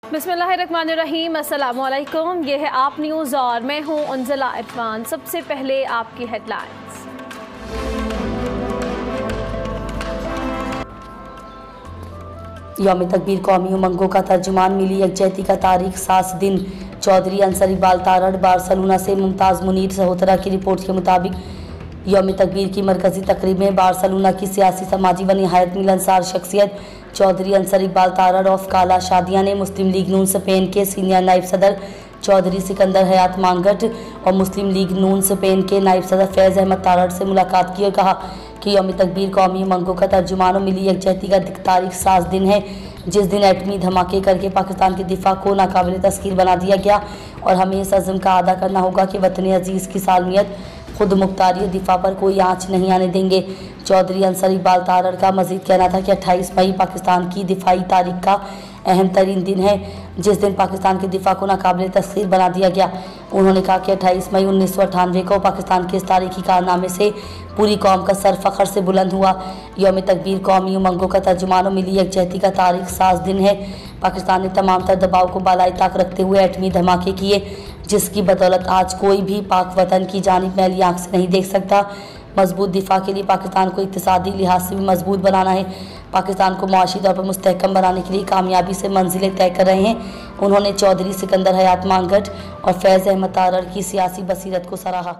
बिस्मिल्लाहिर्रहमानिर्रहीम, अस्सलामुअलैकुम। ये है आप न्यूज़ और मैं हूँ उन्ज़ला इरफान। सबसे पहले आपकी हेडलाइंस। यौम तकबीर कौमी उमंगों का तर्जुमान, मिली यकजहती का तारीख 7 दिन। चौधरी अंसर इकबाल तारड़ बार्सिलोना से मुमताज़ मुनीर सहोतरा की रिपोर्ट के मुताबिक यौम तकबीर की मरकज़ी तकरीब में बार्सिलोना की सियासी, समाजी व निहायत मिलनसार शख्सियत चौधरी अंसर इकबाल तारड़ ऑफ काला शादिया ने मुस्लिम लीग नून स्पेन के सीनियर नायब सदर चौधरी सिकंदर हयात मांगट और मुस्लिम लीग नून स्पेन के नायब सदर फैज़ अहमद तारड़ से मुलाकात की और कहा कि यौम तकबीर कौमी उमंगों का तर्जुमान और मिली यकजहती का तारीख 7 दिन है, जिस दिन एटमी धमाके करके पाकिस्तान के दिफा को नाकाबिल तस्खीर बना दिया गया और हमें इस अज़्म का अदा करना होगा कि वतन अजीज़ की सालमियत खुद मुख्तारी दिफा पर कोई आँच नहीं आने देंगे। चौधरी अंसर इकबाल तारड़ का मजीद कहना था कि 28 मई पाकिस्तान की दिफाई तारीख का अहम तरीन दिन है, जिस दिन पाकिस्तान के दिफा को नाकाबिल तस्खीर बना दिया गया। उन्होंने कहा कि 28 मई 1998 को पाकिस्तान के इस तारीखी कारनामे से पूरी कौम का सर फ़ख्र से बुलंद हुआ। यौम तकबीर कौमी उमंगों का तर्जुमान और मिली यकजहती का तारीख 7 दिन है। पाकिस्तान ने तमाम तर दबाव को बालाई ताक रखते हुए एटमी धमाके किए, जिसकी बदौलत आज कोई भी पाक वतन की जानिब मैली आँख से नहीं देख सकता। मजबूत दिफा के लिए पाकिस्तान को इक्तिसादी लिहाज से भी मजबूत बनाना है। पाकिस्तान को मुआशी तौर पर मुस्तहकम बनाने के लिए कामयाबी से मंजिलें तय कर रहे हैं। उन्होंने चौधरी सिकंदर हयात मांगट और फैज़ अहमद तारड़ की सियासी बसीरत को सराहा।